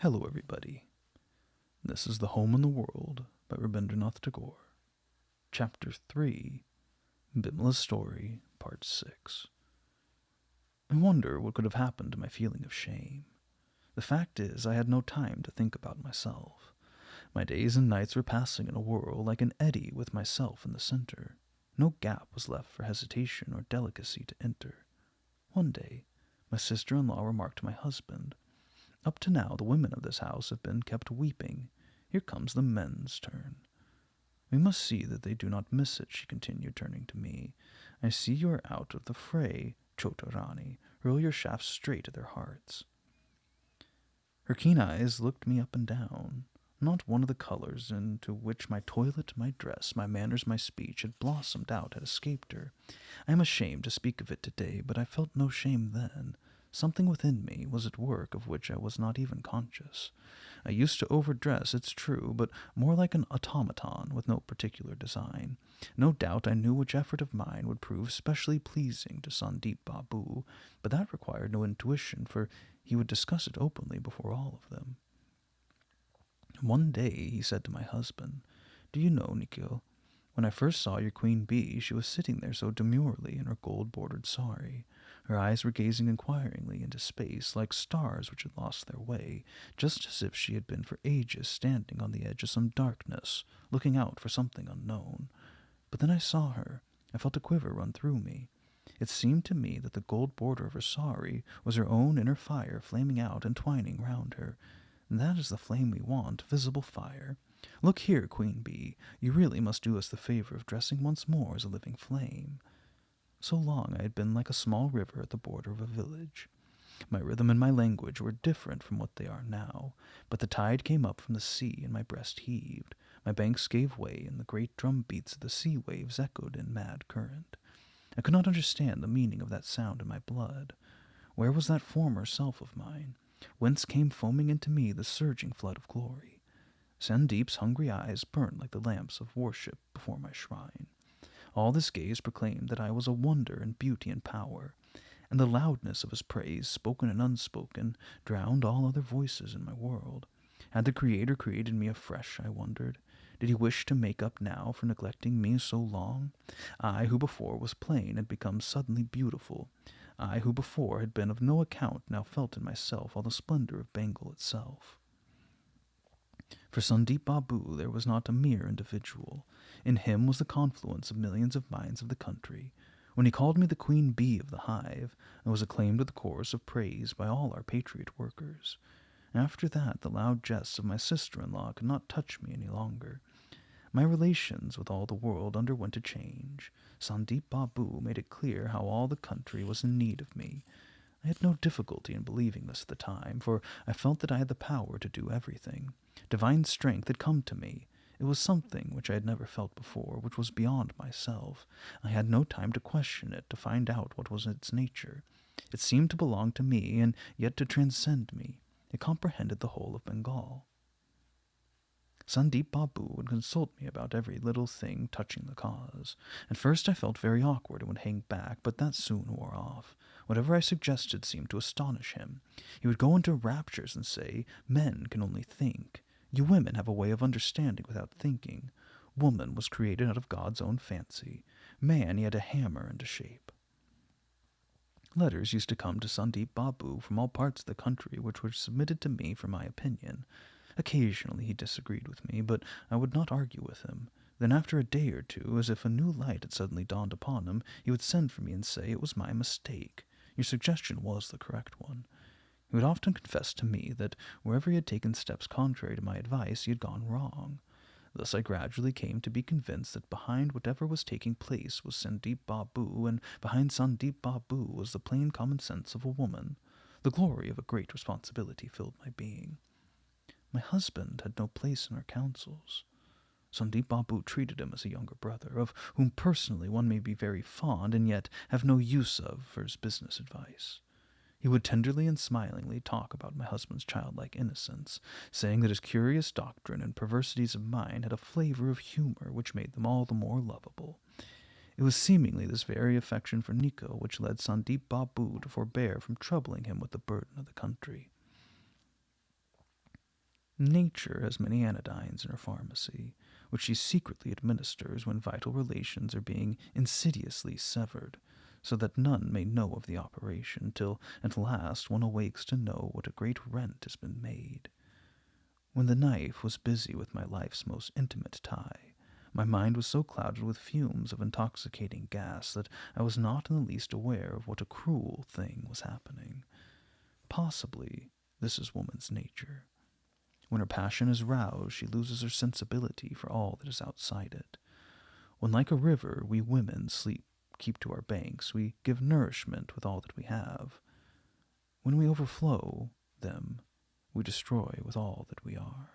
Hello, everybody. This is The Home in the World by Rabindranath Tagore. Chapter 3, Bimala's Story, Part 6. I wonder what could have happened to my feeling of shame. The fact is, I had no time to think about myself. My days and nights were passing in a whirl like an eddy with myself in the center. No gap was left for hesitation or delicacy to enter. One day, my sister-in-law remarked to my husband, "Up to now, the women of this house have been kept weeping. Here comes the men's turn." "We must see that they do not miss it," she continued, turning to me. "I see you are out of the fray, Chota Rani. Hurl your shafts straight at their hearts." Her keen eyes looked me up and down. Not one of the colors into which my toilet, my dress, my manners, my speech had blossomed out had escaped her. I am ashamed to speak of it today, but I felt no shame then. Something within me was at work of which I was not even conscious. I used to overdress, it's true, but more like an automaton with no particular design. No doubt I knew which effort of mine would prove specially pleasing to Sandeep Babu, but that required no intuition, for he would discuss it openly before all of them. One day he said to my husband, "Do you know, Nikhil, when I first saw your queen bee, she was sitting there so demurely in her gold-bordered sari. Her eyes were gazing inquiringly into space, like stars which had lost their way, just as if she had been for ages standing on the edge of some darkness, looking out for something unknown. But then I saw her. I felt a quiver run through me. It seemed to me that the gold border of her sari was her own inner fire flaming out and twining round her. And that is the flame we want, visible fire. Look here, Queen Bee, you really must do us the favor of dressing once more as a living flame." So long I had been like a small river at the border of a village. My rhythm and my language were different from what they are now, but the tide came up from the sea and my breast heaved. My banks gave way and the great drum beats of the sea waves echoed in mad current. I could not understand the meaning of that sound in my blood. Where was that former self of mine? Whence came foaming into me the surging flood of glory? Sandeep's hungry eyes burned like the lamps of worship before my shrine. All this gaze proclaimed that I was a wonder in beauty and power, and the loudness of his praise, spoken and unspoken, drowned all other voices in my world. Had the Creator created me afresh, I wondered? Did he wish to make up now for neglecting me so long? I, who before was plain, had become suddenly beautiful. I, who before had been of no account, now felt in myself all the splendor of Bengal itself. For Sandeep Babu there was not a mere individual. In him was the confluence of millions of minds of the country. When he called me the queen bee of the hive, I was acclaimed with a chorus of praise by all our patriot workers. After that, the loud jests of my sister-in-law could not touch me any longer. My relations with all the world underwent a change. Sandeep Babu made it clear how all the country was in need of me. I had no difficulty in believing this at the time, for I felt that I had the power to do everything. Divine strength had come to me. It was something which I had never felt before, which was beyond myself. I had no time to question it, to find out what was its nature. It seemed to belong to me, and yet to transcend me. It comprehended the whole of Bengal. Sandeep Babu would consult me about every little thing touching the cause. At first I felt very awkward and would hang back, but that soon wore off. Whatever I suggested seemed to astonish him. He would go into raptures and say, "Men can only think. You women have a way of understanding without thinking. Woman was created out of God's own fancy. Man, he had a hammer and a shape." Letters used to come to Sandeep Babu from all parts of the country which were submitted to me for my opinion. Occasionally he disagreed with me, but I would not argue with him. Then after a day or two, as if a new light had suddenly dawned upon him, he would send for me and say it was my mistake. Your suggestion was the correct one. He would often confess to me that wherever he had taken steps contrary to my advice, he had gone wrong. Thus I gradually came to be convinced that behind whatever was taking place was Sandeep Babu, and behind Sandeep Babu was the plain common sense of a woman. The glory of a great responsibility filled my being. My husband had no place in our councils. Sandeep Babu treated him as a younger brother, of whom personally one may be very fond and yet have no use of for his business advice. He would tenderly and smilingly talk about my husband's childlike innocence, saying that his curious doctrine and perversities of mind had a flavor of humor which made them all the more lovable. It was seemingly this very affection for Nico which led Sandeep Babu to forbear from troubling him with the burden of the country. Nature has many anodynes in her pharmacy, which she secretly administers when vital relations are being insidiously severed, so that none may know of the operation, till at last one awakes to know what a great rent has been made. When the knife was busy with my life's most intimate tie, my mind was so clouded with fumes of intoxicating gas that I was not in the least aware of what a cruel thing was happening. Possibly this is woman's nature. When her passion is roused, she loses her sensibility for all that is outside it. When, like a river, we women keep to our banks, we give nourishment with all that we have. When we overflow them, we destroy with all that we are.